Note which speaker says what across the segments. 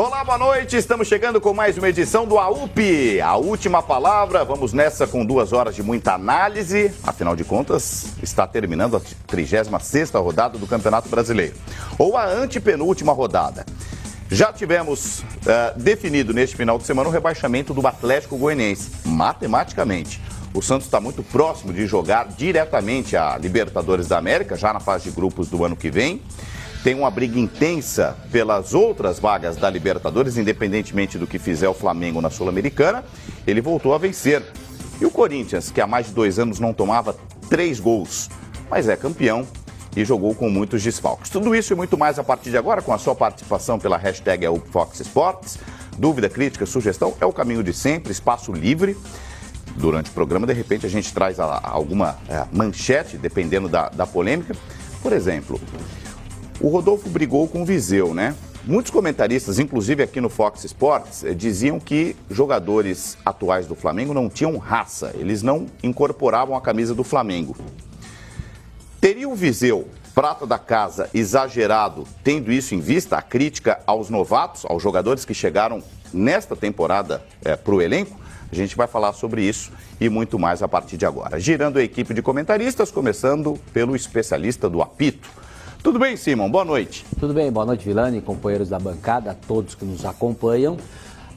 Speaker 1: Olá, boa noite. Estamos chegando com mais uma edição do AUP. A última palavra. Vamos nessa com 2 horas de muita análise. Afinal de contas, está terminando a 36ª rodada do Campeonato Brasileiro. Ou a antepenúltima rodada. Já tivemos definido neste final de semana o rebaixamento do Atlético Goianiense. Matematicamente, o Santos está muito próximo de jogar diretamente a Libertadores da América, já na fase de grupos do ano que vem. Tem uma briga intensa pelas outras vagas da Libertadores, independentemente do que fizer o Flamengo na Sul-Americana. Ele voltou a vencer. E o Corinthians, que há mais de 2 anos não tomava 3 gols, mas é campeão e jogou com muitos desfalques. Tudo isso e muito mais a partir de agora, com a sua participação pela hashtag #FoxSports. Dúvida, crítica, sugestão, é o caminho de sempre, espaço livre. Durante o programa, de repente, a gente traz alguma manchete, dependendo da polêmica. Por exemplo, o Rodolfo brigou com o Viseu, né? Muitos comentaristas, inclusive aqui no Fox Sports, diziam que jogadores atuais do Flamengo não tinham raça, eles não incorporavam a camisa do Flamengo. Teria o Viseu, prata da casa, exagerado, tendo isso em vista, a crítica aos novatos, aos jogadores que chegaram nesta temporada para o elenco? A gente vai falar sobre isso e muito mais a partir de agora. Girando a equipe de comentaristas, começando pelo especialista do apito. Tudo bem, Simon? Boa noite.
Speaker 2: Tudo bem, boa noite, Vilani, companheiros da bancada, a todos que nos acompanham.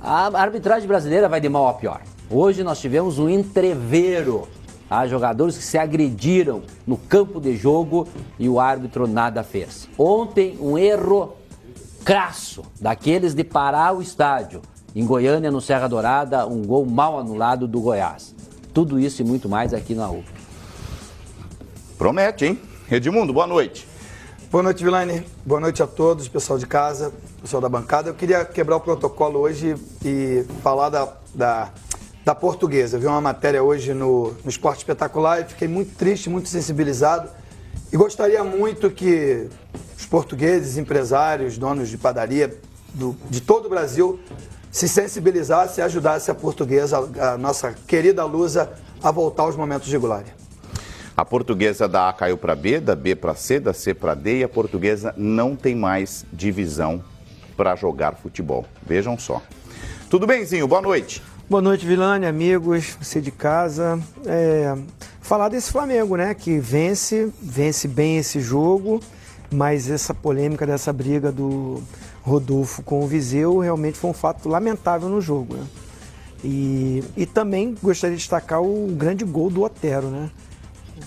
Speaker 2: A arbitragem brasileira vai de mal a pior. Hoje nós tivemos um entrevero. Há jogadores que se agrediram no campo de jogo e o árbitro nada fez. Ontem, um erro crasso daqueles de parar o estádio. Em Goiânia, no Serra Dourada, um gol mal anulado do Goiás. Tudo isso e muito mais aqui na UP.
Speaker 1: Promete, hein? Edmundo, boa noite.
Speaker 3: Boa noite, Vilani. Boa noite a todos, pessoal de casa, pessoal da bancada. Eu queria quebrar o protocolo hoje e falar da Portuguesa. Eu vi uma matéria hoje no Esporte Espetacular e fiquei muito triste, muito sensibilizado. E gostaria muito que os portugueses, empresários, donos de padaria de todo o Brasil se sensibilizassem e ajudassem a Portuguesa, a nossa querida Lusa, a voltar aos momentos de glória.
Speaker 1: A Portuguesa da A caiu para B, da B para C, da C para D e a Portuguesa não tem mais divisão para jogar futebol. Vejam só. Tudo bem, Zinho? Boa noite.
Speaker 4: Boa noite, Vilani, amigos, você de casa. Falar desse Flamengo, né, que vence bem esse jogo, mas essa polêmica dessa briga do Rodolfo com o Viseu realmente foi um fato lamentável no jogo, né? E também gostaria de destacar o grande gol do Otero, né?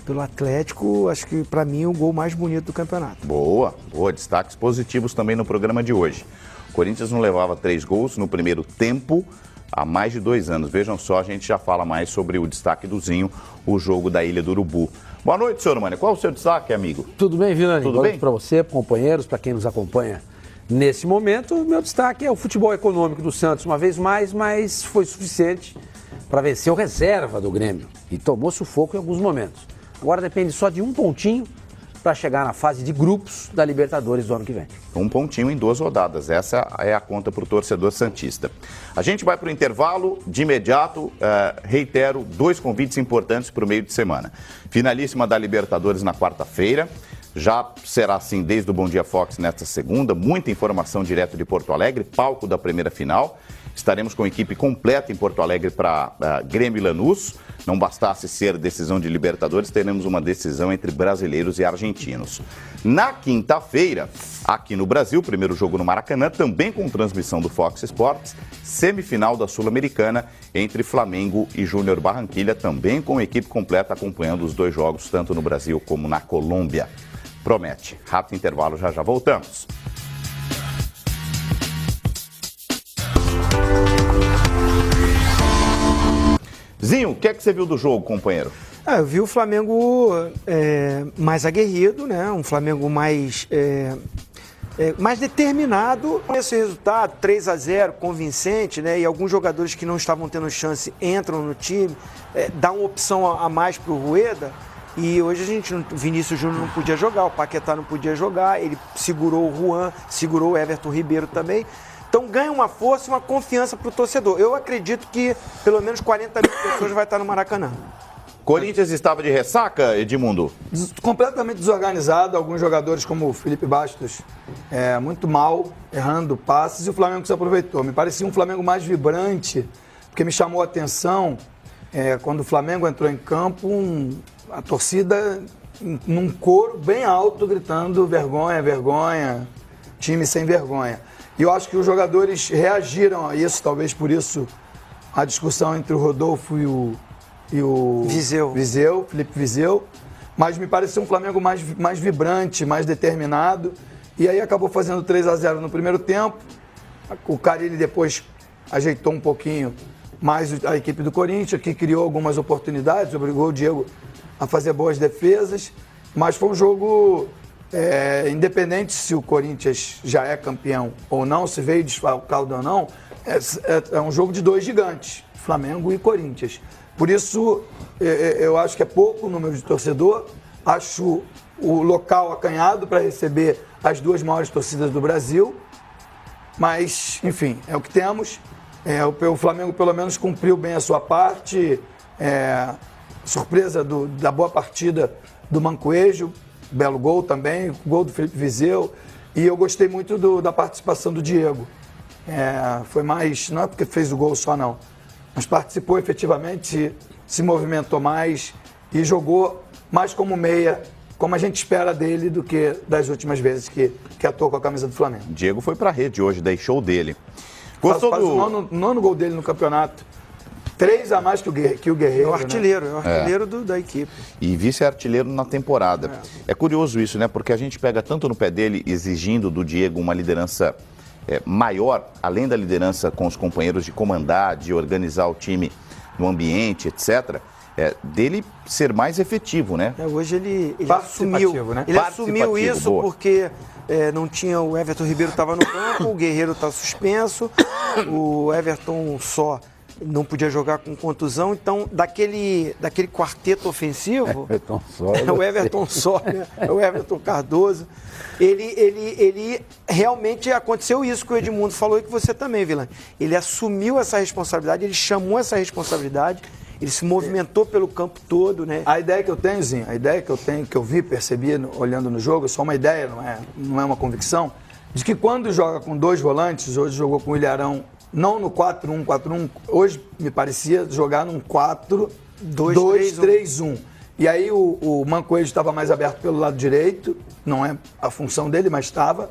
Speaker 4: Pelo Atlético, acho que para mim é o gol mais bonito do campeonato.
Speaker 1: Boa. Destaques positivos também no programa de hoje. O Corinthians não levava 3 gols no primeiro tempo há mais de 2 anos. Vejam só, a gente já fala mais sobre o destaque do Zinho, o jogo da Ilha do Urubu. Boa noite, senhor Mânia. Qual é o seu destaque, amigo?
Speaker 5: Tudo bem, Vilani?
Speaker 1: Tudo
Speaker 5: Boa
Speaker 1: bem?
Speaker 5: noite para você, companheiros, para quem nos acompanha. Nesse momento, o meu destaque é o futebol econômico do Santos, uma vez mais, mas foi suficiente para vencer o reserva do Grêmio. E tomou sufoco em alguns momentos. Agora depende só de um pontinho para chegar na fase de grupos da Libertadores do ano que vem.
Speaker 1: Um pontinho em 2 rodadas. Essa é a conta para o torcedor santista. A gente vai para o intervalo. De imediato, reitero, 2 convites importantes para o meio de semana. Finalíssima da Libertadores na quarta-feira. Já será assim desde o Bom Dia Fox nesta segunda. Muita informação direto de Porto Alegre, palco da primeira final. Estaremos com a equipe completa em Porto Alegre para Grêmio e Lanús. Não bastasse ser decisão de Libertadores, teremos uma decisão entre brasileiros e argentinos. Na quinta-feira, aqui no Brasil, primeiro jogo no Maracanã, também com transmissão do Fox Sports, semifinal da Sul-Americana entre Flamengo e Júnior Barranquilla, também com a equipe completa acompanhando os 2 jogos, tanto no Brasil como na Colômbia. Promete. Rápido intervalo, já voltamos. Zinho, o que é que você viu do jogo, companheiro?
Speaker 4: Eu vi o Flamengo mais aguerrido, né? Um Flamengo mais determinado. Esse resultado, 3-0, convincente, né? E alguns jogadores que não estavam tendo chance entram no time, dá uma opção a mais para o Rueda. E hoje o Vinícius Júnior não podia jogar, o Paquetá não podia jogar, ele segurou o Juan, segurou o Everton Ribeiro também. Então ganha uma força e uma confiança para o torcedor. Eu acredito que pelo menos 40 mil pessoas vai estar no Maracanã.
Speaker 1: Corinthians estava de ressaca, Edmundo?
Speaker 3: Completamente desorganizado, alguns jogadores como o Felipe Bastos muito mal, errando passes, e o Flamengo se aproveitou. Me parecia um Flamengo mais vibrante, porque me chamou a atenção quando o Flamengo entrou em campo, a torcida num coro bem alto, gritando vergonha, vergonha, time sem vergonha. E eu acho que os jogadores reagiram a isso, talvez por isso a discussão entre o Rodolfo e o Felipe Viseu, mas me pareceu um Flamengo mais vibrante, mais determinado, e aí acabou fazendo 3-0 no primeiro tempo. O Carille depois ajeitou um pouquinho mais a equipe do Corinthians, que criou algumas oportunidades, obrigou o Diego a fazer boas defesas, mas foi um jogo independente se o Corinthians já é campeão ou não, se veio desfalcado ou não, é um jogo de dois gigantes, Flamengo e Corinthians. Por isso, eu acho que é pouco o número de torcedor, acho o local acanhado para receber as duas maiores torcidas do Brasil, mas, enfim, é o que temos. O Flamengo, pelo menos, cumpriu bem a sua parte. Surpresa da boa partida do Mancoejo, belo gol também, gol do Felipe Viseu. E eu gostei muito da participação do Diego. Foi mais, não é porque fez o gol só não, mas participou efetivamente, se movimentou mais e jogou mais como meia, como a gente espera dele do que das últimas vezes que atuou com a camisa do Flamengo.
Speaker 1: Diego foi pra rede hoje, deixou dele.
Speaker 3: Faz o nono gol dele no campeonato. 3 a mais que o Guerreiro.
Speaker 4: É o artilheiro,
Speaker 3: né?
Speaker 4: é o artilheiro da equipe.
Speaker 1: E vice-artilheiro na temporada. É curioso isso, né? Porque a gente pega tanto no pé dele, exigindo do Diego uma liderança maior, além da liderança com os companheiros, de comandar, de organizar o time no ambiente, etc., dele ser mais efetivo, né?
Speaker 4: Hoje ele assumiu,
Speaker 3: né?
Speaker 4: Ele assumiu isso
Speaker 1: boa.
Speaker 4: porque não tinha, o Everton Ribeiro estava no campo, o Guerreiro está suspenso, o Everton só não podia jogar com contusão, então daquele quarteto ofensivo, o Everton só, né? O Everton Cardoso, ele realmente aconteceu isso que o Edmundo falou e que você também, Vilani. Ele assumiu essa responsabilidade, ele chamou essa responsabilidade, ele se movimentou pelo campo todo, né?
Speaker 3: A ideia que eu tenho, Zinho, que eu vi, percebi olhando no jogo, é só uma ideia, não é uma convicção, de que quando joga com 2 volantes, hoje jogou com o Ilharão, não no 4-1-4-1, hoje me parecia jogar num 4-2-3-1. E aí o Mancoejo estava mais aberto pelo lado direito, não é a função dele, mas estava.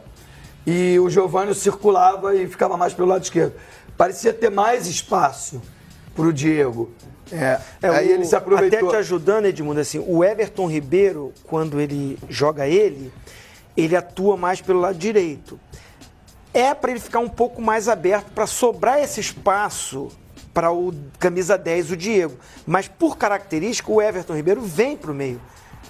Speaker 3: E o Giovânio circulava e ficava mais pelo lado esquerdo. Parecia ter mais espaço para o Diego. Aí ele se aproveitou.
Speaker 4: Até te ajudando, Edmundo, assim, o Everton Ribeiro, quando ele joga ele atua mais pelo lado direito. Para ele ficar um pouco mais aberto, para sobrar esse espaço para o camisa 10, o Diego. Mas, por característica, o Everton Ribeiro vem para o meio.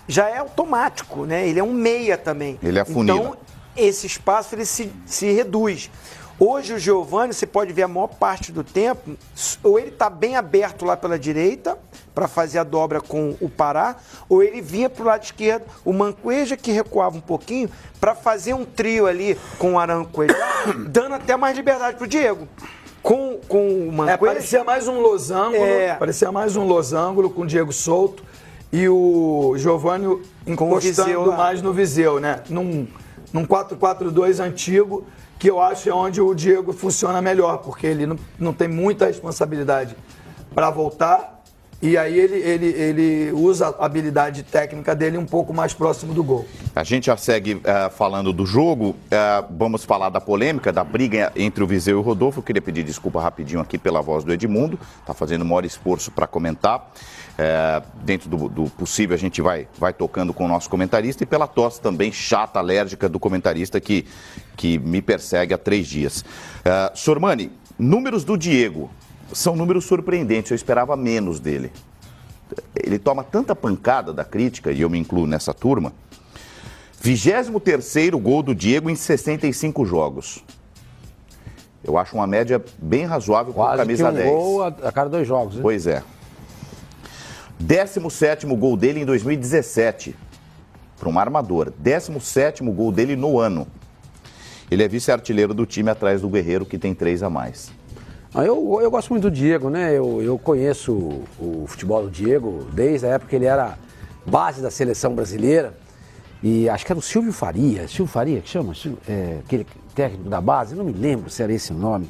Speaker 4: Já é automático, né? Ele é um meia também.
Speaker 1: Ele afunila.
Speaker 4: Então, esse espaço ele se reduz. Hoje, o Giovânio, você pode ver a maior parte do tempo, ou ele está bem aberto lá pela direita, para fazer a dobra com o Pará, ou ele vinha para o lado esquerdo, o Mancoeja que recuava um pouquinho, para fazer um trio ali com o Arancoeja, dando até mais liberdade para o Diego. Com o Mancoeja...
Speaker 3: Parecia mais um losango, com o Diego solto e o Giovânio encostando mais no Viseu, né? Num 4-4-2 antigo, que eu acho é onde o Diego funciona melhor, porque ele não tem muita responsabilidade para voltar, e aí ele usa a habilidade técnica dele um pouco mais próximo do gol.
Speaker 1: A gente já segue falando do jogo, vamos falar da polêmica, da briga entre o Viseu e o Rodolfo. Eu queria pedir desculpa rapidinho aqui pela voz do Edmundo, está fazendo o maior esforço para comentar. Dentro do possível a gente vai tocando com o nosso comentarista, e pela tosse também chata, alérgica do comentarista que me persegue há 3 dias. Sormani, números do Diego são números surpreendentes, eu esperava menos dele. Ele toma tanta pancada da crítica, e eu me incluo nessa turma. 23º gol do Diego em 65 jogos. Eu acho uma média bem razoável para o camisa 10.
Speaker 5: Gol a cada 2 jogos, né?
Speaker 1: Pois é. 17º gol dele em 2017, para um armador. 17º gol dele no ano. Ele é vice-artilheiro do time atrás do Guerreiro, que tem 3 a mais.
Speaker 5: Eu gosto muito do Diego, né? Eu conheço o futebol do Diego desde a época que ele era base da seleção brasileira. E acho que era o Silvio Faria que chama? Aquele técnico da base, não me lembro se era esse o nome.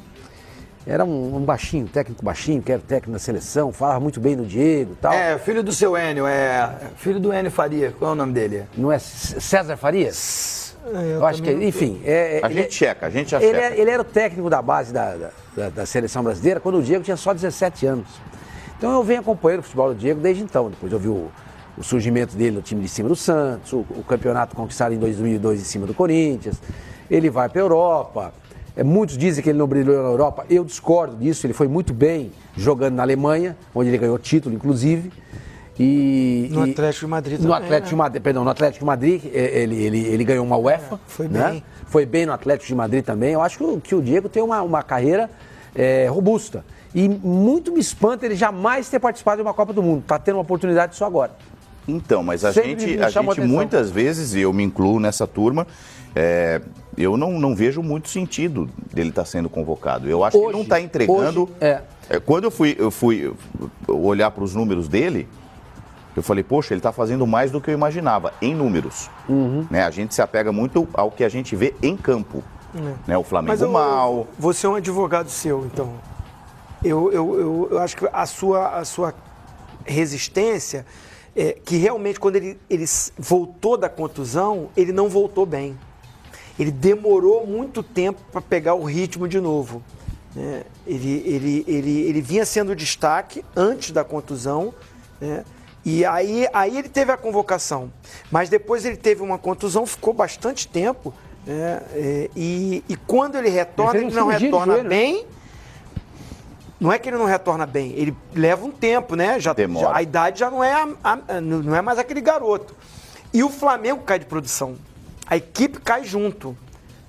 Speaker 5: Era um baixinho, técnico baixinho, que era técnico da seleção, falava muito bem do Diego e tal.
Speaker 3: Filho do seu Enio, filho do Enio Faria, qual é o nome dele?
Speaker 5: Não é César Farias? Eu acho que, enfim.
Speaker 1: A gente checa.
Speaker 5: Ele era o técnico da base da seleção brasileira quando o Diego tinha só 17 anos. Então eu venho acompanhando o futebol do Diego desde então. Depois eu vi o surgimento dele no time de cima do Santos, o campeonato conquistado em 2002 em cima do Corinthians. Ele vai para a Europa. Muitos dizem que ele não brilhou na Europa. Eu discordo disso. Ele foi muito bem jogando na Alemanha, onde ele ganhou título, inclusive.
Speaker 4: No Atlético de Madrid também.
Speaker 5: No Atlético de Madrid, ele ganhou uma UEFA.
Speaker 4: Foi
Speaker 5: né?
Speaker 4: bem.
Speaker 5: Foi bem no Atlético de Madrid também. Eu acho que o Diego tem uma carreira robusta. E muito me espanta ele jamais ter participado de uma Copa do Mundo. Está tendo uma oportunidade só agora.
Speaker 1: Então, mas a gente muitas vezes, e eu me incluo nessa turma, eu não vejo muito sentido dele estar sendo convocado. Eu acho que ele não está entregando. Quando eu fui olhar para os números dele, eu falei, poxa, ele está fazendo mais do que eu imaginava, em números. Né? A gente se apega muito ao que a gente vê em campo. Né? O Flamengo mal.
Speaker 4: Você é um advogado seu, então. Eu acho que a sua resistência que realmente quando ele voltou da contusão, ele não voltou bem. Ele demorou muito tempo para pegar o ritmo de novo. Né? Ele vinha sendo destaque antes da contusão, né? E aí ele teve a convocação. Mas depois ele teve uma contusão, ficou bastante tempo, né? E quando ele retorna, ele não retorna bem. Não é que ele não retorna bem, ele leva um tempo, né? A idade já não é mais aquele garoto. E o Flamengo cai de produção. A equipe cai junto.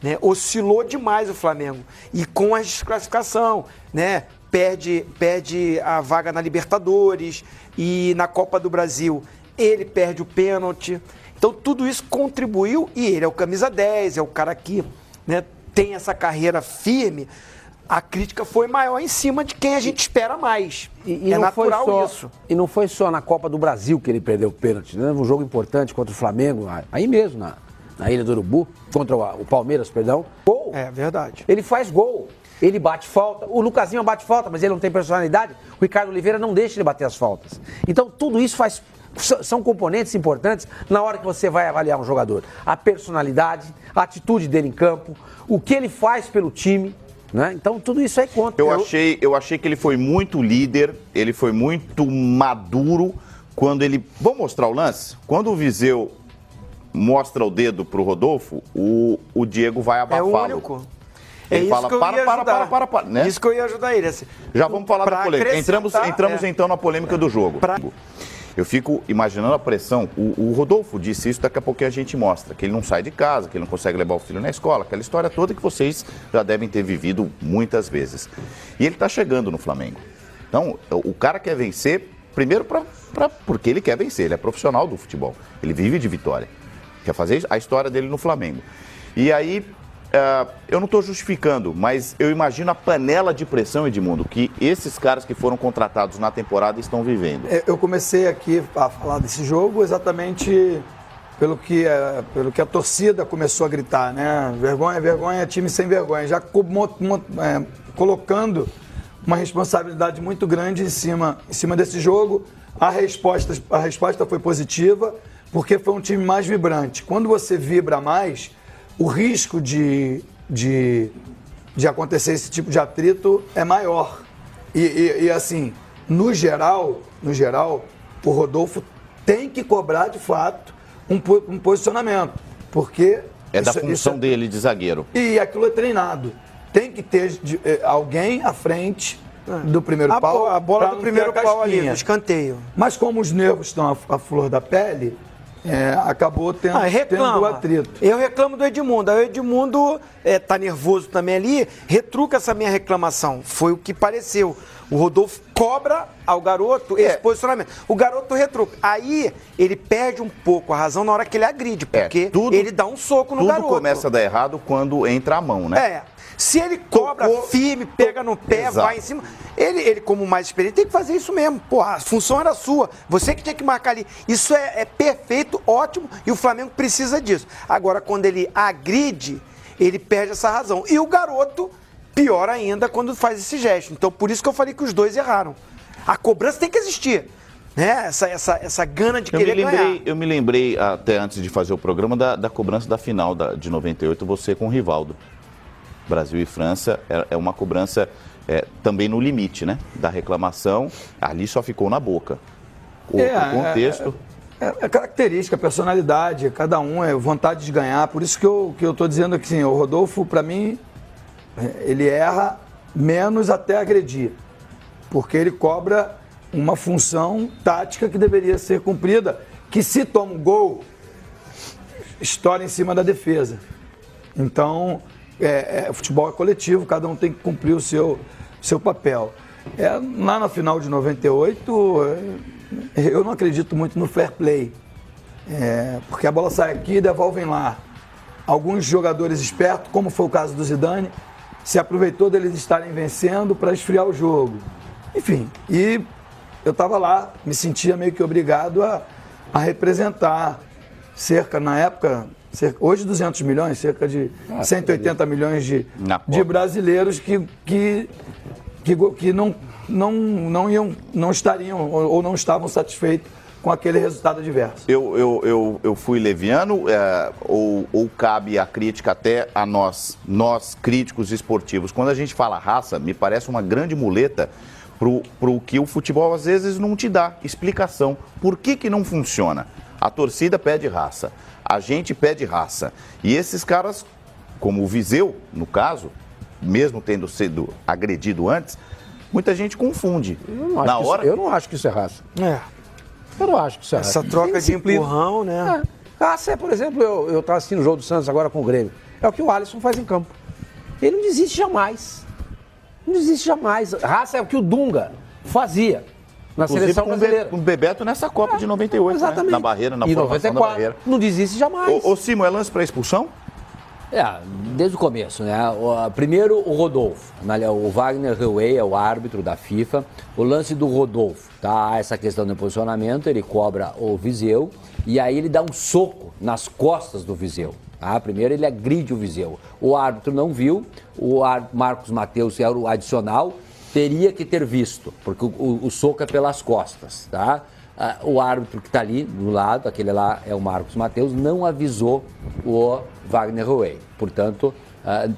Speaker 4: Né? Oscilou demais o Flamengo. E com a desclassificação, né? Perde a vaga na Libertadores e na Copa do Brasil ele perde o pênalti. Então tudo isso contribuiu e ele é o camisa 10, é o cara que, né, tem essa carreira firme. A crítica foi maior em cima de quem a gente espera mais.
Speaker 5: E é natural isso. E não foi só na Copa do Brasil que ele perdeu o pênalti, né? Um jogo importante contra o Flamengo, aí mesmo, na Ilha do Urubu, contra o Palmeiras, perdão. Gol.
Speaker 4: É verdade.
Speaker 5: Ele faz gol, ele bate falta. O Lucasinho bate falta, mas ele não tem personalidade. O Ricardo Oliveira não deixa ele bater as faltas. Então tudo isso são componentes importantes na hora que você vai avaliar um jogador. A personalidade, a atitude dele em campo, o que ele faz pelo time. Né? Então tudo isso aí conta.
Speaker 1: Eu achei que ele foi muito líder, ele foi muito maduro quando ele... Vamos mostrar o lance? Quando o Viseu mostra o dedo pro Rodolfo, o Diego vai abafá-lo.
Speaker 4: É o único.
Speaker 1: Ele fala, para, né?
Speaker 4: Isso que eu ia ajudar ele. Assim,
Speaker 1: já vamos falar da polêmica. Entramos então na polêmica do jogo. Eu fico imaginando a pressão. O Rodolfo disse isso, daqui a pouquinho a gente mostra. Que ele não sai de casa, que ele não consegue levar o filho na escola. Aquela história toda que vocês já devem ter vivido muitas vezes. E ele está chegando no Flamengo. Então, o cara quer vencer, primeiro porque ele quer vencer. Ele é profissional do futebol. Ele vive de vitória. Quer fazer a história dele no Flamengo. E aí... eu não estou justificando, mas eu imagino a panela de pressão, Edmundo, que esses caras que foram contratados na temporada estão vivendo.
Speaker 3: Eu comecei aqui a falar desse jogo exatamente pelo que a torcida começou a gritar, né? Vergonha, vergonha, time sem vergonha. Já colocando uma responsabilidade muito grande em cima desse jogo. A resposta foi positiva, porque foi um time mais vibrante. Quando você vibra mais... o risco de acontecer esse tipo de atrito é maior. E assim, no geral, o Rodolfo tem que cobrar, de fato, um posicionamento. Porque...
Speaker 1: é da função dele de zagueiro.
Speaker 3: E aquilo é treinado. Tem que ter alguém à frente do primeiro pau.
Speaker 4: A bola do primeiro pau ali, no escanteio.
Speaker 3: Mas como os nervos estão à flor da pele... acabou tendo o atrito.
Speaker 4: Eu reclamo do Edmundo. Aí o Edmundo tá nervoso também ali, retruca essa minha reclamação. Foi o que pareceu. O Rodolfo cobra ao garoto esse posicionamento. O garoto retruca. Aí ele perde um pouco a razão na hora que ele agride, porque ele dá um soco no garoto.
Speaker 1: Tudo começa a dar errado quando entra a mão, né?
Speaker 4: Se ele cobra firme, pega no pé,
Speaker 1: Exato.
Speaker 4: vai em cima, ele como mais experiente, tem que fazer isso mesmo. Porra, a função era sua. Você que tinha que marcar ali. Isso é perfeito, ótimo, e o Flamengo precisa disso. Agora, quando ele agride, ele perde essa razão. E o garoto, pior ainda, quando faz esse gesto. Então, por isso que eu falei que os dois erraram. A cobrança tem que existir. Né? Essa gana de querer ganhar.
Speaker 1: Eu me lembrei, até antes de fazer o programa, da cobrança da final de 98, você com o Rivaldo. Brasil e França é uma cobrança também no limite, né? Da reclamação, ali só ficou na boca. O contexto...
Speaker 3: É característica, personalidade, cada um é vontade de ganhar. Por isso que eu estou dizendo aqui, assim, o Rodolfo, para mim, ele erra menos até agredir. Porque ele cobra uma função tática que deveria ser cumprida, que se toma um gol, estoura em cima da defesa. Então, o futebol é coletivo, cada um tem que cumprir o seu papel. Lá na final de 98, eu não acredito muito no fair play, porque a bola sai aqui e devolvem lá. Alguns jogadores espertos, como foi o caso do Zidane, se aproveitou deles estarem vencendo para esfriar o jogo. Enfim, e eu estava lá, me sentia meio que obrigado a representar na época, hoje 200 milhões, cerca de 180 milhões de brasileiros que não estariam ou não estavam satisfeitos com aquele resultado adverso.
Speaker 1: Eu fui leviano ou cabe a crítica até a nós críticos esportivos? Quando a gente fala raça, me parece uma grande muleta pro que o futebol às vezes não te dá explicação. Por que não funciona? A torcida pede raça, a gente pede raça. E esses caras, como o Viseu, no caso, mesmo tendo sido agredido antes, muita gente confunde.
Speaker 5: Eu não acho que isso é raça. Eu não acho que isso é raça.
Speaker 4: Essa troca de empurrão, né?
Speaker 5: Raça por exemplo, eu estava assistindo o jogo do Santos agora com o Grêmio. É o que o Alisson faz em campo. Ele não desiste jamais. Não existe jamais. Raça é o que o Dunga fazia na seleção brasileira.
Speaker 1: Com o Bebeto nessa Copa de 98,
Speaker 5: exatamente.
Speaker 1: Né? Na barreira, na
Speaker 5: e
Speaker 1: formação
Speaker 5: 94,
Speaker 1: da barreira.
Speaker 5: Não desiste jamais.
Speaker 1: Ô Simo, é lance para expulsão?
Speaker 2: Desde o começo, né? Primeiro o Rodolfo, o Wagner Heuwey é o árbitro da FIFA. O lance do Rodolfo, tá? Essa questão do posicionamento, ele cobra o Viseu e aí ele dá um soco nas costas do Viseu. Primeiro ele agride o Viseu. O árbitro não viu, o Marcos Mateus, que era o adicional, teria que ter visto, porque o soco é pelas costas, tá? O árbitro que está ali do lado, aquele lá é o Marcos Mateus, não avisou o Wagner Heuwey. Portanto,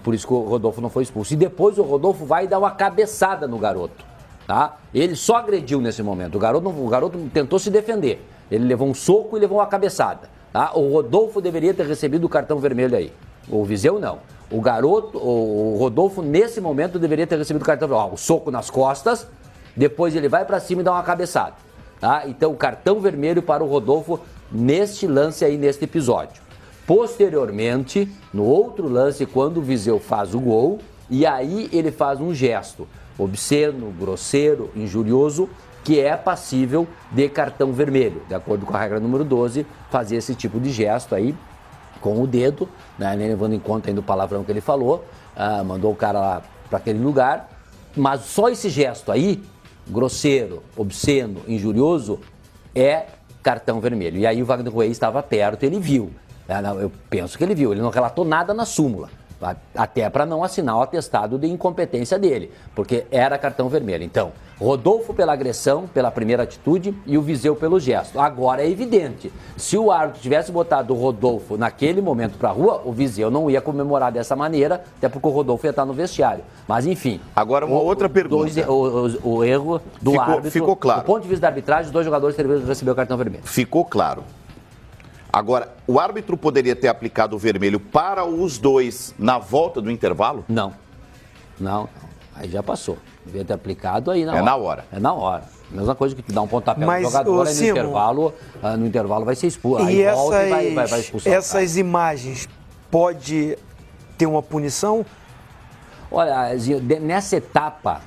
Speaker 2: por isso que o Rodolfo não foi expulso. E depois o Rodolfo vai dar uma cabeçada no garoto, tá? Ele só agrediu nesse momento. O garoto tentou se defender. Ele levou um soco e levou uma cabeçada. Tá? O Rodolfo deveria ter recebido o cartão vermelho aí. O Viseu não. O Rodolfo, nesse momento, deveria ter recebido o cartão vermelho. O soco nas costas, depois ele vai para cima e dá uma cabeçada. Tá? Então, o cartão vermelho para o Rodolfo neste lance aí, neste episódio. Posteriormente, no outro lance, quando o Viseu faz o gol, e aí ele faz um gesto obsceno, grosseiro, injurioso, que é passível de cartão vermelho. De acordo com a regra número 12, fazer esse tipo de gesto aí com o dedo, né, levando em conta ainda o palavrão que ele falou, mandou o cara lá para aquele lugar, mas só esse gesto aí, grosseiro, obsceno, injurioso, é cartão vermelho. E aí o Wagner Heuwey estava perto, ele viu. Eu penso que ele viu, ele não relatou nada na súmula. Até para não assinar o atestado de incompetência dele, porque era cartão vermelho. Então, Rodolfo pela agressão, pela primeira atitude e o Viseu pelo gesto. Agora é evidente, se o árbitro tivesse botado o Rodolfo naquele momento para a rua, o Viseu não ia comemorar dessa maneira, até porque o Rodolfo ia estar no vestiário. Mas enfim.
Speaker 1: Agora uma outra pergunta.
Speaker 2: O erro do árbitro.
Speaker 1: Ficou claro.
Speaker 2: Do ponto de vista da arbitragem, os dois jogadores teriam recebido o cartão vermelho.
Speaker 1: Ficou claro. Agora, o árbitro poderia ter aplicado o vermelho para os dois na volta do intervalo?
Speaker 2: Não. Aí já passou. Devia ter aplicado aí na hora.
Speaker 1: É na hora.
Speaker 2: É na hora. Mesma coisa que dá um pontapé no jogador, aí no intervalo vai ser expulso. Aí volta e vai expulsar.
Speaker 4: Essas imagens pode ter uma punição?
Speaker 2: Olha, nessa etapa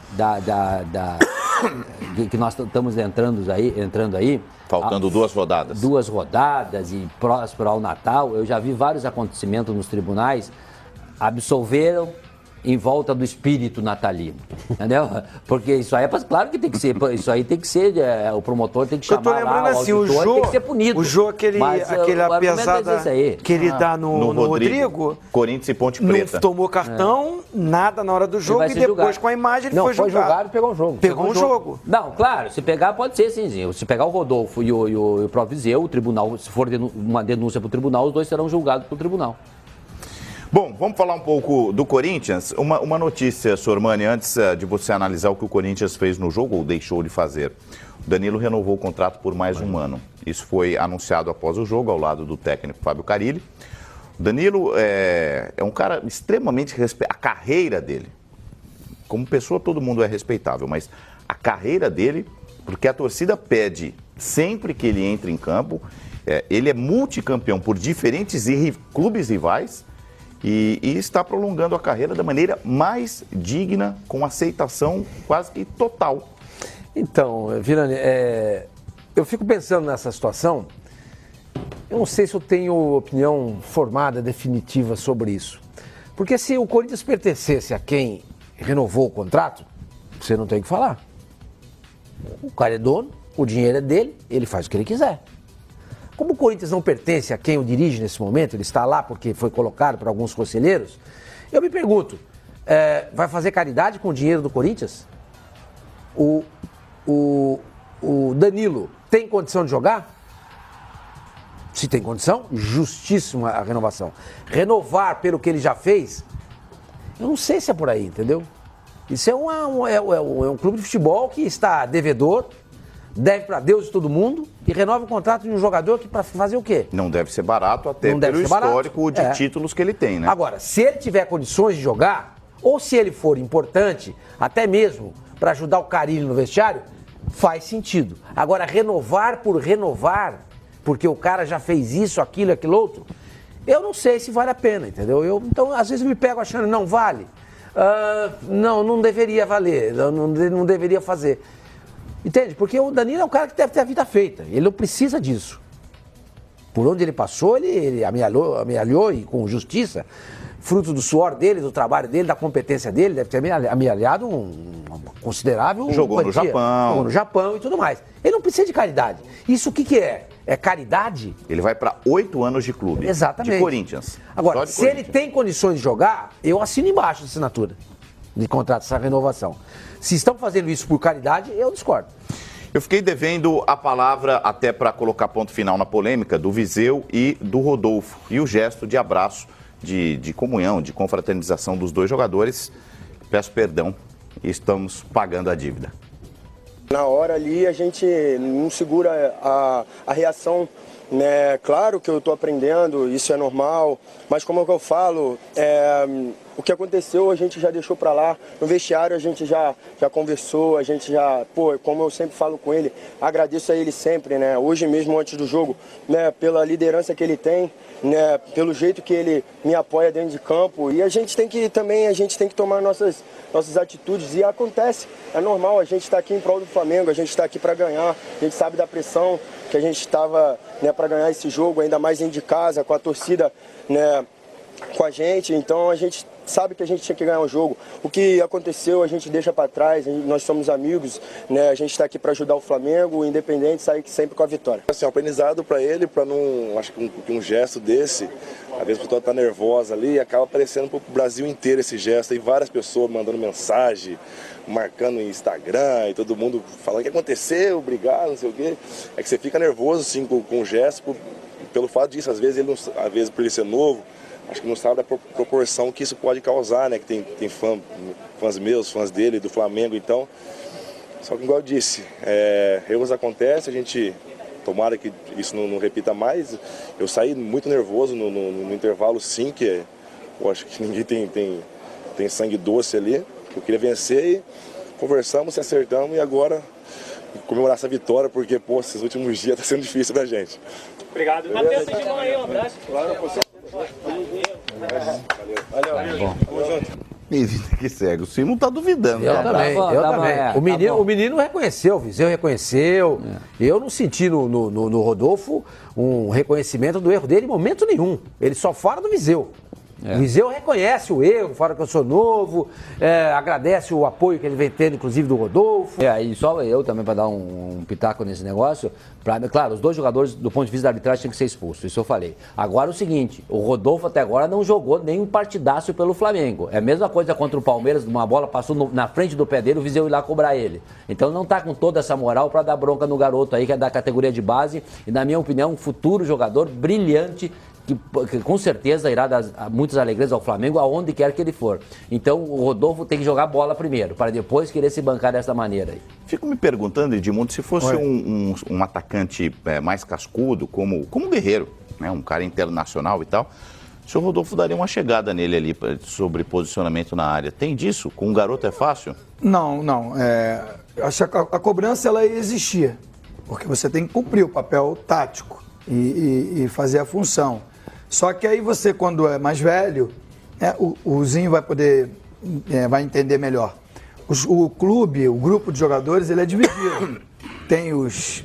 Speaker 2: que nós estamos entrando aí.
Speaker 1: Faltando 2 rodadas.
Speaker 2: 2 rodadas e próximo ao Natal, eu já vi vários acontecimentos nos tribunais, absolveram em volta do espírito natalino, entendeu? Porque isso aí, claro que tem que ser, isso aí tem que ser, o promotor tem que chamar
Speaker 4: eu tô lembrando
Speaker 2: lá,
Speaker 4: assim,
Speaker 2: auditor, tem que ser punido.
Speaker 4: O jogo, aquele
Speaker 2: o
Speaker 4: pesada que ele dá no Rodrigo,
Speaker 1: Corinthians e Ponte Preta.
Speaker 4: não tomou cartão, nada na hora do jogo, e depois
Speaker 2: julgado.
Speaker 4: com a imagem ele
Speaker 2: Não,
Speaker 4: foi julgado.
Speaker 5: E pegou um jogo.
Speaker 4: Pegou um jogo.
Speaker 2: Não, claro, se pegar pode ser sim. Se pegar o Rodolfo e o próprio Viseu, o tribunal, se for uma denúncia para o tribunal, os dois serão julgados pelo tribunal.
Speaker 1: Bom, vamos falar um pouco do Corinthians. Uma notícia, Sormani, antes de você analisar o que o Corinthians fez no jogo ou deixou de fazer. O Danilo renovou o contrato por mais um ano. Isso foi anunciado após o jogo, ao lado do técnico Fábio Carille. O Danilo é um cara extremamente respeitado. A carreira dele, como pessoa, todo mundo é respeitável, mas a carreira dele, porque a torcida pede sempre que ele entre em campo, ele é multicampeão por diferentes clubes rivais, e está prolongando a carreira da maneira mais digna, com aceitação quase que total.
Speaker 5: Então, Virani, eu fico pensando nessa situação. Eu não sei se eu tenho opinião formada, definitiva sobre isso. Porque se o Corinthians pertencesse a quem renovou o contrato, você não tem o que falar. O cara é dono, o dinheiro é dele, ele faz o que ele quiser. Como o Corinthians não pertence a quem o dirige nesse momento, ele está lá porque foi colocado por alguns conselheiros, eu me pergunto, vai fazer caridade com o dinheiro do Corinthians? O Danilo tem condição de jogar? Se tem condição, justíssima a renovação. Renovar pelo que ele já fez, eu não sei se é por aí, entendeu? Isso é um clube de futebol que está devedor, deve para Deus e todo mundo e renova o contrato de um jogador que para fazer o quê?
Speaker 1: Não deve ser barato, até pelo histórico de títulos que ele tem, né?
Speaker 5: Agora, se ele tiver condições de jogar, ou se ele for importante, até mesmo para ajudar o Carille no vestiário, faz sentido. Agora, renovar por renovar, porque o cara já fez isso, aquilo, aquilo outro, eu não sei se vale a pena, entendeu? Então, às vezes eu me pego achando, não vale. Não deveria valer, não deveria fazer. Entende? Porque o Danilo é um cara que deve ter a vida feita. Ele não precisa disso. Por onde ele passou, ele amealhou e com justiça, fruto do suor dele, do trabalho dele, da competência dele, deve ter amealhado um considerável...
Speaker 1: Jogou no Japão.
Speaker 5: Jogou no Japão e tudo mais. Ele não precisa de caridade. Isso o que é? É caridade?
Speaker 1: Ele vai para 8 anos de clube.
Speaker 5: Exatamente.
Speaker 1: De Corinthians.
Speaker 5: Agora, se ele tem condições de jogar, eu assino embaixo a assinatura de contrato, essa renovação. Se estão fazendo isso por caridade, eu discordo.
Speaker 1: Eu fiquei devendo a palavra até para colocar ponto final na polêmica do Viseu e do Rodolfo. E o gesto de abraço, de comunhão, de confraternização dos dois jogadores. Peço perdão e estamos pagando a dívida.
Speaker 6: Na hora ali a gente não segura a reação, né? Claro que eu estou aprendendo, isso é normal, mas como é que eu falo, o que aconteceu a gente já deixou para lá, no vestiário a gente já conversou, a gente já, como eu sempre falo com ele, agradeço a ele sempre, né? Hoje mesmo antes do jogo, né? Pela liderança que ele tem, né? Pelo jeito que ele me apoia dentro de campo, e a gente tem que tomar nossas atitudes, e acontece, é normal, a gente está aqui em prol do Flamengo, a gente está aqui para ganhar, a gente sabe da pressão que a gente estava, né, para ganhar esse jogo, ainda mais dentro de casa, com a torcida, né, com a gente, então a gente sabe que a gente tinha que ganhar o jogo. O que aconteceu a gente deixa para trás, nós somos amigos, né? A gente está aqui para ajudar o Flamengo, o Independente sair sempre com a vitória.
Speaker 7: Assim, um aprendizado para ele, para não, acho que um gesto desse, às vezes a pessoa está nervosa ali, acaba aparecendo para o Brasil inteiro esse gesto, e várias pessoas mandando mensagem, marcando no Instagram, e todo mundo falando o que aconteceu, obrigado, não sei o quê. É que você fica nervoso assim, com o gesto, pelo fato disso, às vezes por ele ser novo, acho que não sabe da proporção que isso pode causar, né? Que tem fãs meus, fãs dele, do Flamengo, então. Só que, igual eu disse, erros acontecem, a gente tomara que isso não repita mais. Eu saí muito nervoso no intervalo, sim, que eu acho que ninguém tem sangue doce ali. Eu queria vencer e conversamos, se acertamos, e agora comemorar essa vitória, porque, esses últimos dias tá sendo difícil pra gente.
Speaker 8: Obrigado. Matheus, de mão aí, um abraço.
Speaker 7: Claro, você.
Speaker 1: E vida que segue. O Simon tá duvidando.
Speaker 5: Eu também. O menino reconheceu, o Viseu reconheceu. Eu não senti no Rodolfo um reconhecimento do erro dele em momento nenhum. Ele só fala do Viseu. O Viseu reconhece o erro, fala que eu sou novo, agradece o apoio que ele vem tendo, inclusive do Rodolfo.
Speaker 2: Aí só eu também para dar um pitaco nesse negócio. Claro, os 2 jogadores, do ponto de vista da arbitragem, têm que ser expulsos, isso eu falei. Agora o seguinte, o Rodolfo até agora não jogou nenhum partidaço pelo Flamengo. É a mesma coisa contra o Palmeiras, uma bola passou na frente do pé dele, o Viseu ir lá cobrar ele. Então não tá com toda essa moral para dar bronca no garoto aí, que é da categoria de base, e na minha opinião, um futuro jogador brilhante, que com certeza irá dar muitas alegrias ao Flamengo, aonde quer que ele for. Então o Rodolfo tem que jogar bola primeiro, para depois querer se bancar dessa maneira aí.
Speaker 1: Fico me perguntando, Edmundo, se fosse um atacante mais cascudo, como o Guerreiro, né, um cara internacional e tal, se o Rodolfo daria uma chegada nele ali sobre posicionamento na área. Tem disso? Com um garoto é fácil?
Speaker 3: Não. Acho que a cobrança ela existia, porque você tem que cumprir o papel tático e fazer a função. Só que aí você, quando é mais velho, o Zinho vai poder, vai entender melhor. O clube, o grupo de jogadores, ele é dividido. Tem os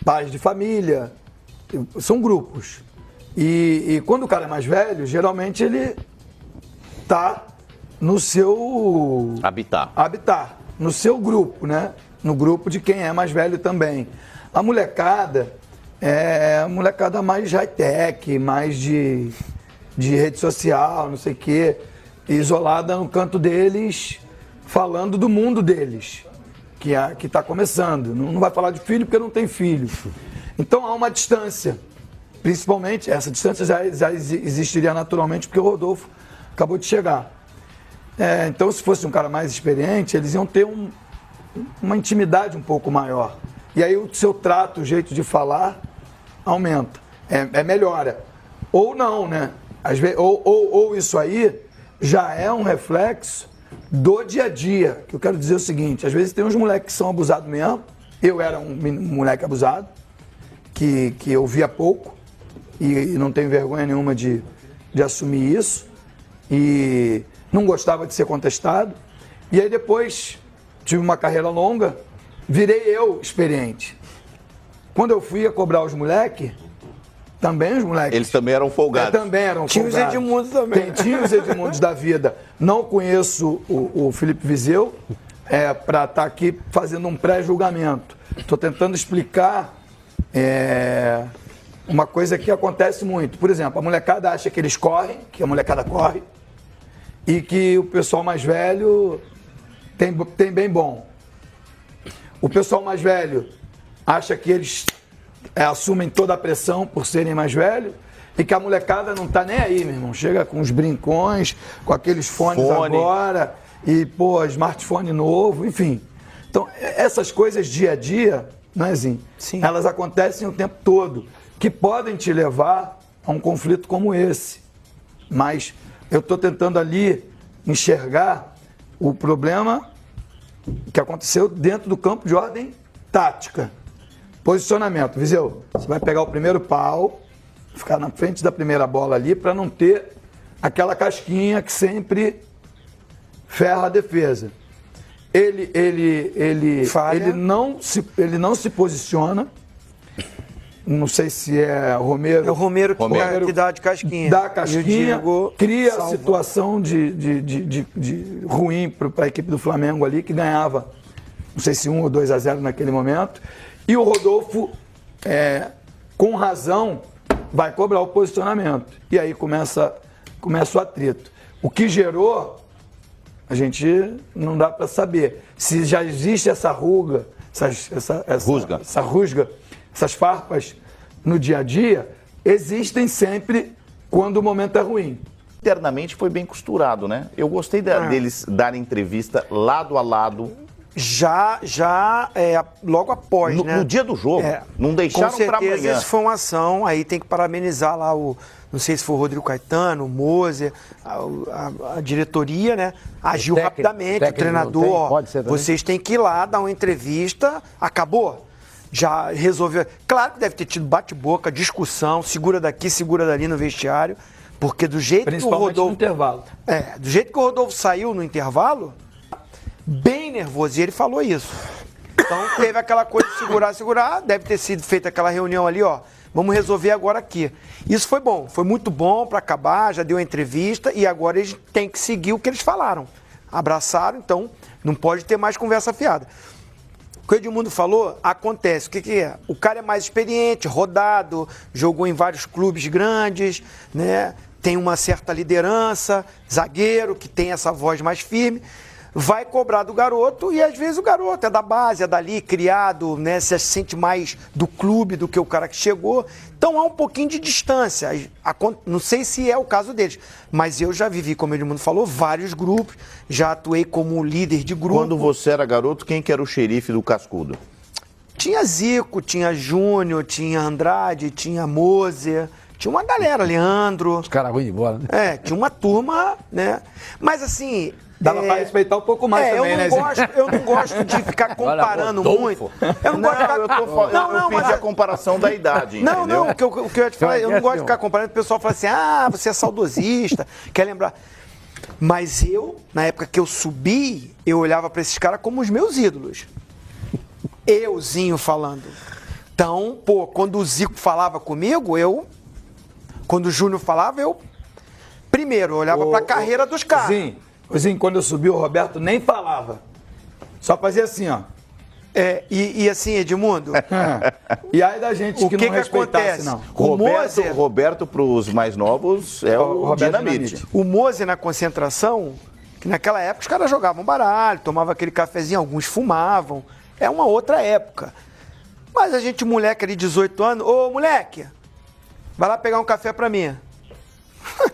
Speaker 3: pais de família, são grupos. E quando o cara é mais velho, geralmente ele está no seu habitat, no seu grupo, né? No grupo de quem é mais velho também. A molecada é a molecada mais high-tech, mais de rede social, não sei o quê, isolada no canto deles, falando do mundo deles, que está começando. Não vai falar de filho porque não tem filho. Então há uma distância. Principalmente, essa distância já existiria naturalmente porque o Rodolfo acabou de chegar. Então, se fosse um cara mais experiente, eles iam ter uma intimidade um pouco maior. E aí o seu trato, o jeito de falar, aumenta. Melhora. Ou não, né? Às vezes, ou isso aí já é um reflexo do dia a dia. Que eu quero dizer o seguinte, às vezes tem uns moleques que são abusados mesmo. Eu era um moleque abusado, que eu via pouco. E não tenho vergonha nenhuma de assumir isso. E não gostava de ser contestado. E aí depois tive uma carreira longa, virei eu experiente. Quando eu fui a cobrar os moleques, também os moleques...
Speaker 1: Eles também eram folgados.
Speaker 3: Também eram
Speaker 4: tinha
Speaker 3: folgados.
Speaker 4: Tinha os Edmundos também.
Speaker 3: Tinha os Edmundos da vida. Não conheço o Felipe Viseu para estar aqui fazendo um pré-julgamento. Estou tentando explicar uma coisa que acontece muito. Por exemplo, a molecada acha que eles correm, que a molecada corre, e que o pessoal mais velho tem bem bom. O pessoal mais velho acha que eles assumem toda a pressão por serem mais velhos e que a molecada não tá nem aí, meu irmão. Chega com os brincões, com aqueles fones agora e, smartphone novo, enfim. Então, essas coisas dia a dia, né, Zinho?
Speaker 4: Sim.
Speaker 3: Elas acontecem o tempo todo, que podem te levar a um conflito como esse. Mas eu estou tentando ali enxergar o problema que aconteceu dentro do campo de ordem tática. Posicionamento. Viseu, você vai pegar o primeiro pau, ficar na frente da primeira bola ali para não ter aquela casquinha que sempre ferra a defesa. Ele não se posiciona. Não sei se é o Romero.
Speaker 4: É o Romero que dá de casquinha.
Speaker 3: Dá casquinha, cria
Speaker 4: salva.
Speaker 3: Situação de ruim para a equipe do Flamengo ali, que ganhava, não sei se 1 ou 2-0 naquele momento. E o Rodolfo, com razão, vai cobrar o posicionamento. E aí começa o atrito. O que gerou, a gente não dá para saber. Se já existe essa ruga, essa rusga, essas farpas no dia a dia, existem sempre quando o momento é ruim.
Speaker 1: Internamente foi bem costurado, né? Eu gostei deles darem entrevista lado a lado.
Speaker 4: Logo após, né?
Speaker 1: No dia do jogo. Não deixaram para amanhã.
Speaker 4: Com certeza isso foi uma ação, aí tem que parabenizar lá não sei se foi o Rodrigo Caetano, o Moser, a diretoria, né? Agiu rapidamente, o treinador, vocês têm que ir lá, dar uma entrevista, acabou. Já resolveu. Claro que deve ter tido bate-boca, discussão, segura daqui, segura dali no vestiário, porque do jeito que o Rodolfo...
Speaker 3: no intervalo.
Speaker 4: Do jeito que o Rodolfo saiu no intervalo, bem nervoso, e ele falou isso. Então teve aquela coisa de segurar, deve ter sido feita aquela reunião ali, vamos resolver agora aqui. Isso foi bom, foi muito bom para acabar, já deu a entrevista e agora eles têm que seguir o que eles falaram. Abraçaram, então não pode ter mais conversa fiada. O que o Edmundo falou, acontece. O que é? O cara é mais experiente, rodado, jogou em vários clubes grandes, né? Tem uma certa liderança, zagueiro, que tem essa voz mais firme, vai cobrar do garoto e às vezes o garoto é da base, é dali, criado, né? Se sente mais do clube do que o cara que chegou. Então há um pouquinho de distância. Não sei se é o caso deles, mas eu já vivi, como o Edmundo falou, vários grupos, já atuei como líder de grupo.
Speaker 1: Quando você era garoto, quem que era o xerife do Cascudo?
Speaker 4: Tinha Zico, tinha Júnior, tinha Andrade, tinha Moser, tinha uma galera, Leandro.
Speaker 5: Os caras ruins de bola, né?
Speaker 4: Tinha uma turma, né? Mas assim...
Speaker 3: Dava pra respeitar um pouco mais também, né,
Speaker 4: eu não gosto de ficar comparando muito. Eu não gosto de ficar...
Speaker 1: Eu pedi a comparação da idade,
Speaker 4: Não,
Speaker 1: entendeu?
Speaker 4: o que eu ia te falar, eu não gosto de ficar comparando, o pessoal fala assim, você é saudosista, quer lembrar. Mas eu, na época que eu subi, eu olhava pra esses caras como os meus ídolos. Euzinho falando. Então, quando o Zico falava comigo, quando o Júnior falava, primeiro, eu olhava pra carreira dos caras.
Speaker 3: Sim, quando eu subi, o Roberto nem falava. Só fazia assim, ó.
Speaker 4: E assim, Edmundo...
Speaker 3: E aí da gente
Speaker 4: o
Speaker 3: que não respeitasse, não.
Speaker 1: Roberto, para os mais novos, é o Dinamite.
Speaker 4: O Moser na concentração, que naquela época os caras jogavam baralho, tomavam aquele cafezinho, alguns fumavam. É uma outra época. Mas a gente, moleque ali, 18 anos, ô moleque, vai lá pegar um café pra mim.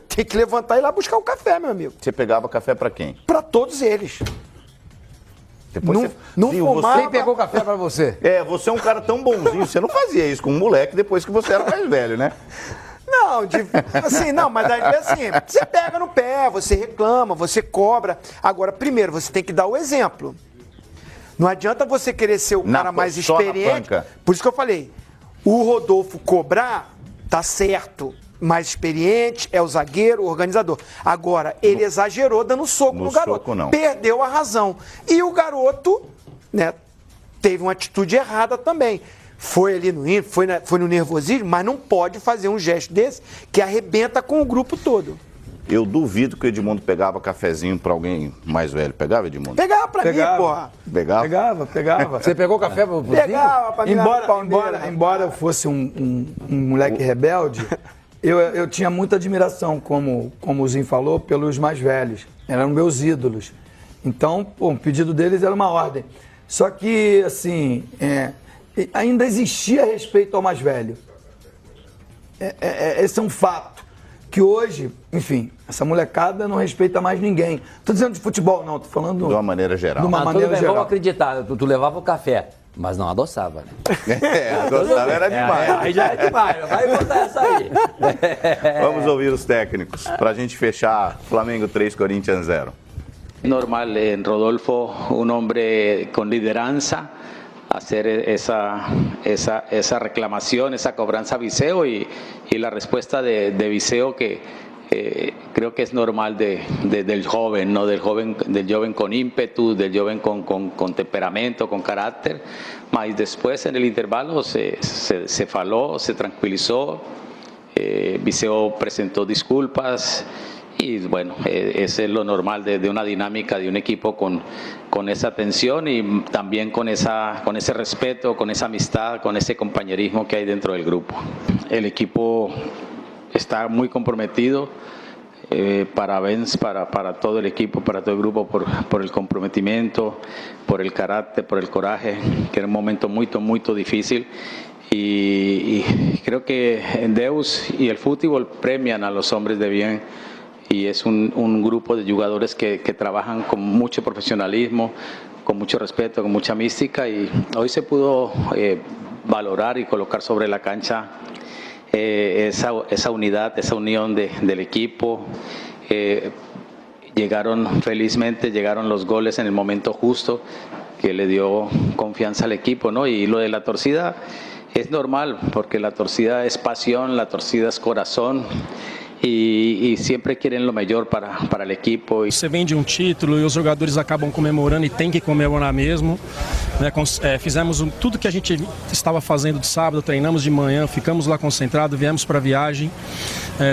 Speaker 4: Tem que levantar e ir lá buscar o café, meu amigo.
Speaker 1: Você pegava café pra quem?
Speaker 4: Pra todos eles.
Speaker 1: Depois
Speaker 4: não fumava.
Speaker 5: Quem pegou café pra você?
Speaker 1: Você é um cara tão bonzinho, você não fazia isso com um moleque depois que você era mais velho, né?
Speaker 4: Não, mas aí assim, você pega no pé, você reclama, você cobra. Agora, primeiro, você tem que dar o exemplo. Não adianta você querer ser o cara mais experiente. Por isso que eu falei, o Rodolfo cobrar, tá certo. Mais experiente, é o zagueiro, o organizador. Agora, ele exagerou dando soco no garoto.
Speaker 1: Soco, não.
Speaker 4: Perdeu a razão. E o garoto, né, teve uma atitude errada também. Foi ali foi no nervosismo, mas não pode fazer um gesto desse que arrebenta com o grupo todo.
Speaker 1: Eu duvido que o Edmundo pegava cafezinho pra alguém mais velho. Pegava, Edmundo?
Speaker 4: Pegava pra mim, porra.
Speaker 1: Pegava?
Speaker 5: Você pegou café pro
Speaker 4: Pegava pra mim.
Speaker 3: Embora eu fosse um moleque rebelde... Eu tinha muita admiração, como o Zinho falou, pelos mais velhos. Eram meus ídolos. Então, o pedido deles era uma ordem. Só que, assim, ainda existia respeito ao mais velho. Esse é um fato. Que hoje, enfim, essa molecada não respeita mais ninguém. Estou dizendo de futebol, não. Estou falando...
Speaker 1: De uma maneira geral.
Speaker 2: Tudo bem, vamos acreditar. Tu levava o café. Mas não adoçava, né?
Speaker 1: Adoçava era demais.
Speaker 2: Aí já é demais, vai botar essa aí.
Speaker 1: Vamos ouvir os técnicos, pra gente fechar Flamengo 3, Corinthians 0.
Speaker 9: Normal en Rodolfo, un hombre con lideranza, hacer esa reclamación, esa cobranza a Viseo y la respuesta de Viseo que creo que es normal del joven, ¿no? Del joven con ímpetu, del joven con temperamento, con carácter. Mas después en el intervalo se faló, se tranquilizó, Viseo presentó disculpas y bueno, ese es lo normal de una dinámica de un equipo con esa tensión y también con ese respeto, con esa amistad, con ese compañerismo que hay dentro del grupo. El equipo está muy comprometido. Parabéns para todo el equipo, para todo el grupo por el comprometimiento, por el carácter, por el coraje, que era un momento muy difícil y creo que en Deus y el fútbol premian a los hombres de bien y es un grupo de jugadores que trabajan con mucho profesionalismo, con mucho respeto, con mucha mística y hoy se pudo valorar y colocar sobre la cancha esa unidad, esa unión del equipo. Felizmente llegaron los goles en el momento justo que le dio confianza al equipo, ¿no? Y lo de la torcida es normal porque la torcida es pasión, la torcida es corazón y siempre quieren lo mejor para el equipo.
Speaker 8: Você vende um título e os jogadores acabam comemorando e tem que comemorar mesmo. Né? Fizemos tudo que a gente estava fazendo de sábado, treinamos de manhã, ficamos lá concentrados, viemos para a viagem.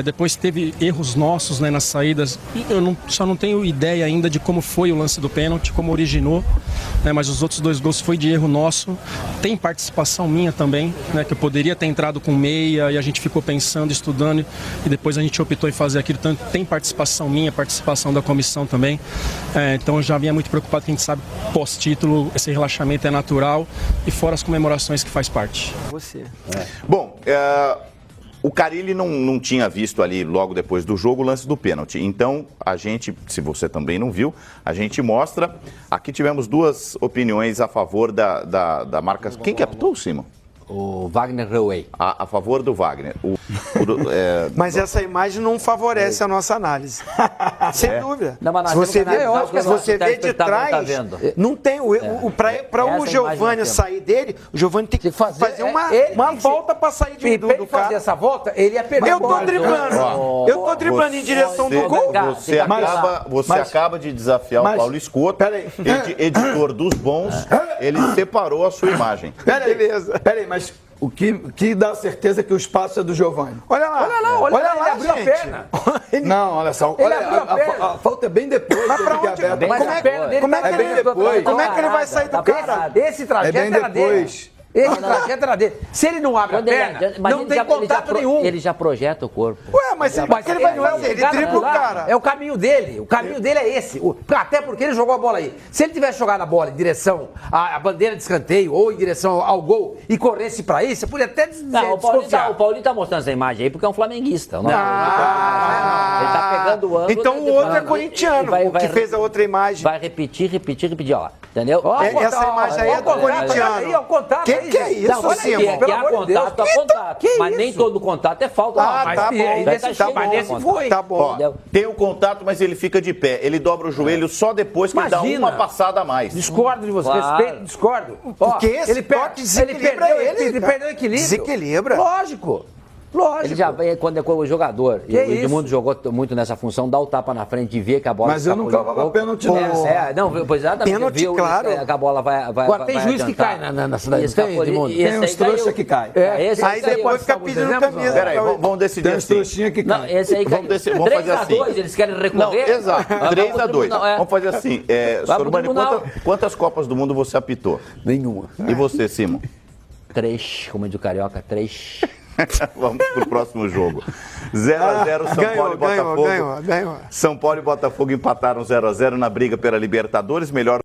Speaker 8: Depois teve erros nossos, né, nas saídas. Eu só não tenho ideia ainda de como foi o lance do pênalti, como originou, né, mas os outros 2 gols foi de erro nosso. Tem participação minha também, né, que eu poderia ter entrado com meia e a gente ficou pensando, estudando e depois a gente optou em fazer aquilo. Então tem participação minha, participação da comissão também. Então eu já vinha muito preocupado, que a gente sabe, pós-título, esse relaxamento é natural e fora as comemorações que faz parte.
Speaker 4: Você.
Speaker 1: Bom, o Carille não tinha visto ali, logo depois do jogo, o lance do pênalti. Então, a gente, se você também não viu, a gente mostra. Aqui tivemos 2 opiniões a favor da marca. Quem que apitou, Simon?
Speaker 2: O Wagner Rewey.
Speaker 1: A favor do Wagner.
Speaker 4: Mas essa imagem não favorece a nossa análise. Sem dúvida.
Speaker 2: Não, mas
Speaker 4: se você vê,
Speaker 2: se
Speaker 4: você vê de trás, não tem. Para o Giovani sair dele, o Giovani tem que fazer uma volta para sair do
Speaker 5: cara.
Speaker 4: fazer
Speaker 5: essa volta, ele ia perder.
Speaker 4: Eu tô driblando. Eu tô driblando em direção do gol.
Speaker 1: Você acaba de desafiar o Paulo Escoto, editor dos bons. Ele separou a sua imagem.
Speaker 3: Peraí, mas o que dá certeza que o espaço é do Giovani?
Speaker 4: Olha lá,
Speaker 5: ele abriu
Speaker 4: gente.
Speaker 5: a perna.
Speaker 3: Não, olha só.
Speaker 5: Ele abriu a perna.
Speaker 3: A falta é bem depois.
Speaker 4: Mas pra onde? Como é que ele vai sair do cara?
Speaker 5: Esse trajeto era dele. Esse trajeto era dele. Se ele não abre a perna, não tem contato nenhum.
Speaker 2: Ele já projeta o corpo.
Speaker 4: Ué, mas o que ele vai fazer? Ele dribla o cara.
Speaker 5: É o caminho dele. O caminho dele é esse. Até porque ele jogou a bola aí. Se ele tivesse jogado a bola em direção à bandeira de escanteio ou em direção ao gol e corresse pra isso, você podia até desconfiar.
Speaker 2: O Paulinho tá mostrando essa imagem aí porque é um flamenguista. Ele tá pegando o ângulo.
Speaker 4: Então o outro é corintiano, o que fez a outra imagem.
Speaker 2: Vai repetir, ó lá. Entendeu?
Speaker 4: Essa imagem aí é do corintiano. Que é isso, Simon?
Speaker 2: Que há contato, há contato. Mas nem todo contato é falta.
Speaker 4: Tá bom.
Speaker 5: Mas nesse foi.
Speaker 4: Tá bom.
Speaker 1: Tem o contato, mas ele fica de pé. Ele dobra o joelho só depois que ele dá uma passada a mais.
Speaker 5: Discordo de você. Respeito, discordo.
Speaker 4: Porque esse toque desequilibra ele.
Speaker 5: Ele perdeu o equilíbrio.
Speaker 4: Desequilibra.
Speaker 5: Lógico.
Speaker 2: Ele já vem quando é o jogador. E o Edmundo jogou muito nessa função, dá o tapa na frente de ver que a bola.
Speaker 3: Mas eu não cavava pênalti, não.
Speaker 2: Pois é,
Speaker 4: pênalti, claro.
Speaker 2: Que a bola vai.
Speaker 5: Agora tem juiz que cai na cidade.
Speaker 3: Tem uns trouxas que caem.
Speaker 4: Aí depois fica pedindo camisa.
Speaker 1: Peraí, vamos decidir
Speaker 3: assim. Tem uns trouxinhas que caem.
Speaker 2: Esse aí caiu.
Speaker 1: Vamos fazer assim.
Speaker 2: 3-2, eles querem recorrer?
Speaker 1: Não, exato. 3-2. Vamos fazer assim. Sormani, quantas Copas do Mundo você apitou?
Speaker 5: Nenhuma.
Speaker 1: E você, Simon?
Speaker 2: 3, como é do Carioca, 3.
Speaker 1: Vamos pro próximo jogo. 0-0 São Paulo e Botafogo.
Speaker 4: Ganhou.
Speaker 1: São Paulo e Botafogo empataram 0-0 na briga pela Libertadores. Melhor